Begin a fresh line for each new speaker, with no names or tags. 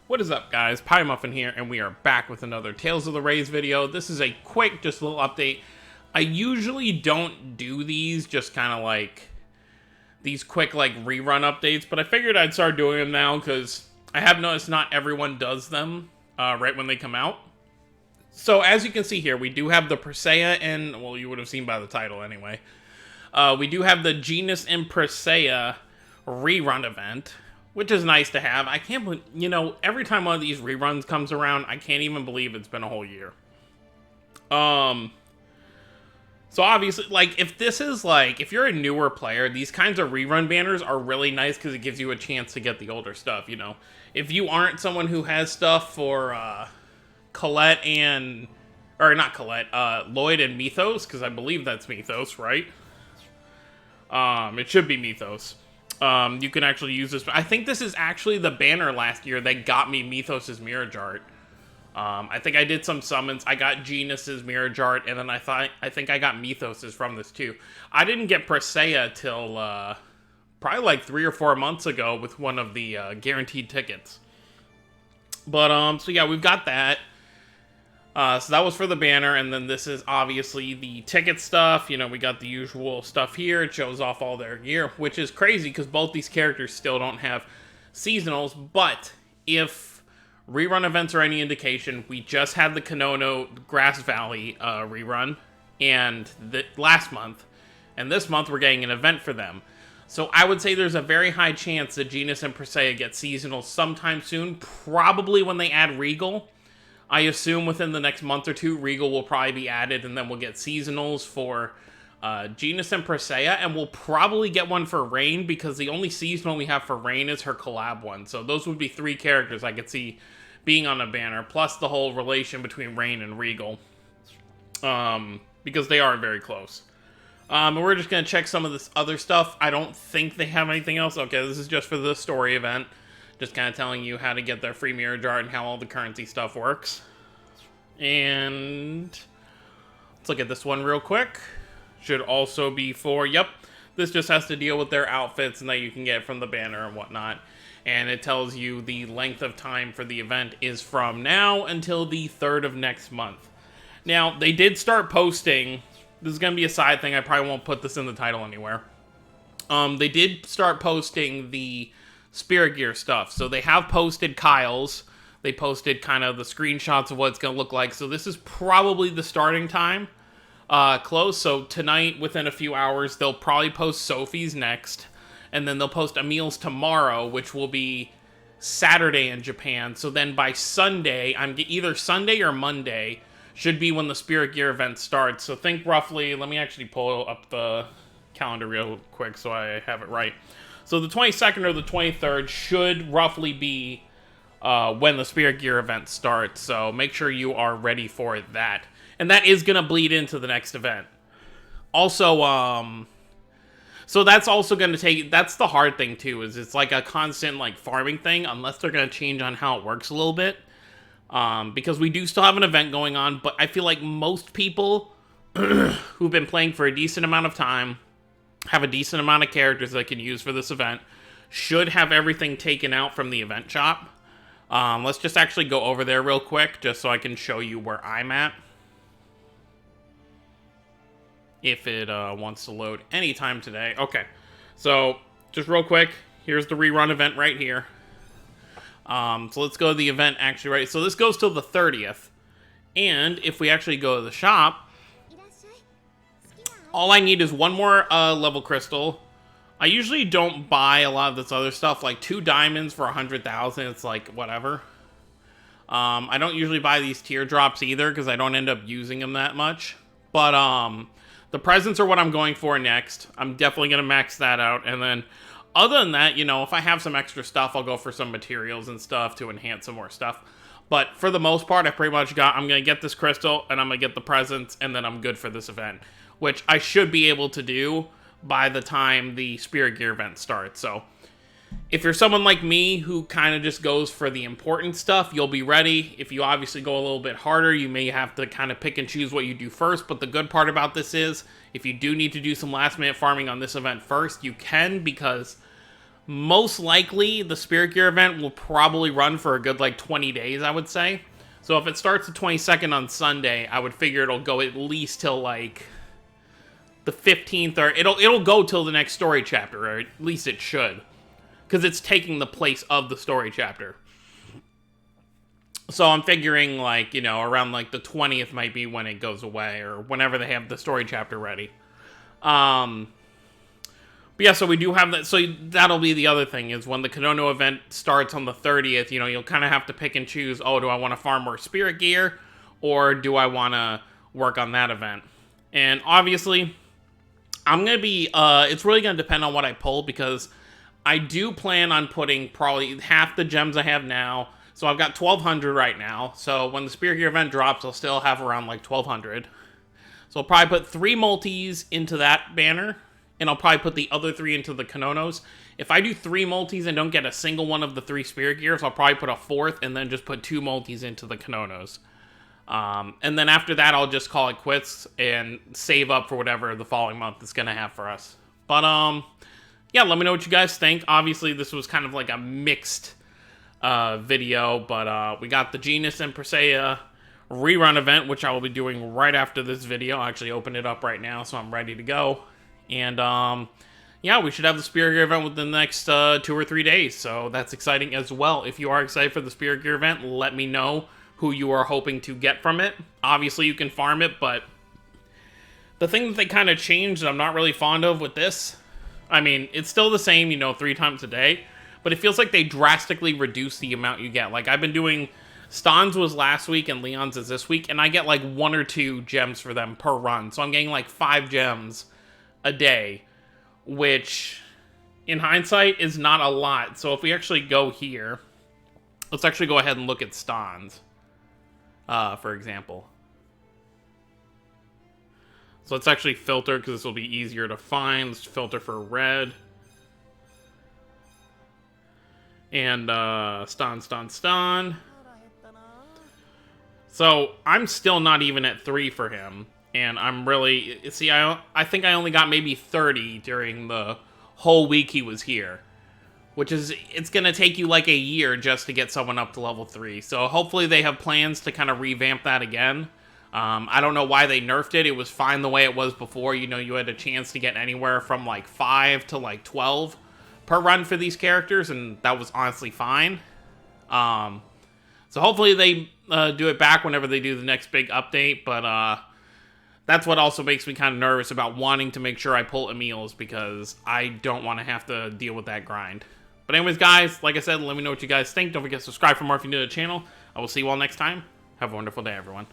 What is up, guys? Pie Muffin here, and we are back with another Tales of the Rays video. This is a quick, just little update. I usually don't do these, just kind of like these quick like rerun updates, but I figured I'd start doing them now because I have noticed not everyone does them right when they come out. So as you can see here, we do have the Presea and, well, you would have seen by the title anyway. We do have the Genis and Presea rerun event, which is nice to have. I can't believe, every time one of these reruns comes around, I can't even believe it's been a whole year. So obviously, like, if you're a newer player, these kinds of rerun banners are really nice because it gives you a chance to get the older stuff, If you aren't someone who has stuff for, Colette and, or not Colette, Lloyd and Mythos, because I believe that's Mythos, right? It should be Mythos. You can actually use this. I think this is actually the banner last year that got me Mythos' Mirror Jart. I think I did some summons. I got Genis' Mirror Jart, and then I think I got Mythos' from this too. I didn't get Presea till probably like 3 or 4 months ago with one of the guaranteed tickets. But so yeah, we've got that. So that was for the banner, and then this is obviously the ticket stuff. We got the usual stuff here. It shows off all their gear, which is crazy because both these characters still don't have seasonals. But if rerun events are any indication, we just had the Kanono Grass Valley rerun and last month, and this month we're getting an event for them. So I would say there's a very high chance that Genis and Presea get seasonals sometime soon, probably when they add Regal. I assume within the next month or two, Regal will probably be added, and then we'll get seasonals for Genis and Presea, and we'll probably get one for Rain, because the only seasonal we have for Rain is her collab one. So those would be 3 characters I could see being on a banner, plus the whole relation between Rain and Regal, because they are very close. And we're just going to check some of this other stuff. I don't think they have anything else. Okay, this is just for the story event. Just kind of telling you how to get their free mirror jar and how all the currency stuff works. And let's look at this one real quick. Should also be for, yep, this just has to deal with their outfits and that you can get from the banner and whatnot. And it tells you the length of time for the event is from now until the 3rd of next month. Now, they did start posting, this is going to be a side thing, I probably won't put this in the title anywhere. They did start posting the Spirit Gear stuff. So they have posted Kyle's. They posted kind of the screenshots of what it's going to look like. So this is probably the starting time. Close. So tonight, within a few hours, they'll probably post Sophie's next. And then they'll post Emil's tomorrow, which will be Saturday in Japan. So then by Sunday, either Sunday or Monday, should be when the Spirit Gear event starts. So think roughly, let me actually pull up the calendar real quick so I have it right. So the 22nd or the 23rd should roughly be when the Spirit Gear event starts. So make sure you are ready for that. And that is going to bleed into the next event. Also, so that's also going to take, that's the hard thing too, is it's like a constant like farming thing, unless they're going to change on how it works a little bit. Because we do still have an event going on, but I feel like most people who've been playing for a decent amount of time, have a decent amount of characters they can use for this event, should have everything taken out from the event shop. Let's just actually go over there real quick, just so I can show you where I'm at. If it wants to load anytime today. Okay, so just real quick, here's the rerun event right here. So let's go to the event actually, right? So this goes till the 30th. And if we actually go to the shop, all I need is one more level crystal. I usually don't buy a lot of this other stuff, like 2 diamonds for 100,000. It's like, whatever. I don't usually buy these teardrops either, because I don't end up using them that much. But the presents are what I'm going for next. I'm definitely going to max that out. And then, other than that, if I have some extra stuff, I'll go for some materials and stuff to enhance some more stuff. But for the most part, I pretty much I'm going to get this crystal, and I'm going to get the presents, and then I'm good for this event, which I should be able to do by the time the Spirit Gear event starts. So if you're someone like me who kind of just goes for the important stuff, you'll be ready. If you obviously go a little bit harder, you may have to kind of pick and choose what you do first. But the good part about this is, if you do need to do some last minute farming on this event first, you can, because Most likely, the Spirit Gear event will probably run for a good, like, 20 days, I would say. So if it starts the 22nd on Sunday, I would figure it'll go at least till, like, the 15th, or it'll go till the next story chapter, or at least it should. Because it's taking the place of the story chapter. So I'm figuring, like, you know, around, like, the 20th might be when it goes away, or whenever they have the story chapter ready. But yeah, so we do have that. So that'll be the other thing, is when the Konono event starts on the 30th, you know, you'll kind of have to pick and choose, oh, do I want to farm more Spirit Gear, or do I want to work on that event? And obviously, I'm going to be, it's really going to depend on what I pull, because I do plan on putting probably half the gems I have now. So I've got 1,200 right now. So when the Spirit Gear event drops, I'll still have around like 1,200. So I'll probably put 3 multis into that banner, and I'll probably put the other 3 into the Kononos. If I do 3 multis and don't get a single one of the 3 Spirit Gears, I'll probably put a 4th and then just put 2 multis into the Kononos. And then after that, I'll just call it quits and save up for whatever the following month is going to have for us. But, yeah, let me know what you guys think. Obviously, this was kind of like a mixed video, but we got the Genis and Presea rerun event, which I will be doing right after this video. I'll actually open it up right now, so I'm ready to go. And, yeah, we should have the Spirit Gear event within the next 2 or 3 days, so that's exciting as well. If you are excited for the Spirit Gear event, let me know who you are hoping to get from it. Obviously, you can farm it, but the thing that they kind of changed that I'm not really fond of with this, I mean, it's still the same, you know, 3 times a day, but it feels like they drastically reduced the amount you get. Like, I've been doing, Stan's was last week and Leon's is this week, and I get like 1 or 2 gems for them per run, so I'm getting like 5 gems a day, which in hindsight is not a lot. So if we actually go here, let's actually go ahead and look at Stan's, for example. So let's actually filter, because this will be easier to find. Let's filter for red. And Stan. So I'm still not even at 3 for him. And I'm really, see, I think I only got maybe 30 during the whole week he was here. Which is, it's going to take you like a year just to get someone up to level 3. So hopefully they have plans to kind of revamp that again. I don't know why they nerfed it. It was fine the way it was before. You know, you had a chance to get anywhere from like 5 to like 12 per run for these characters, and that was honestly fine. So hopefully they do it back whenever they do the next big update, but that's what also makes me kind of nervous about wanting to make sure I pull Emil's, because I don't want to have to deal with that grind. But anyways, guys, like I said, let me know what you guys think. Don't forget to subscribe for more if you're new to the channel. I will see you all next time. Have a wonderful day, everyone.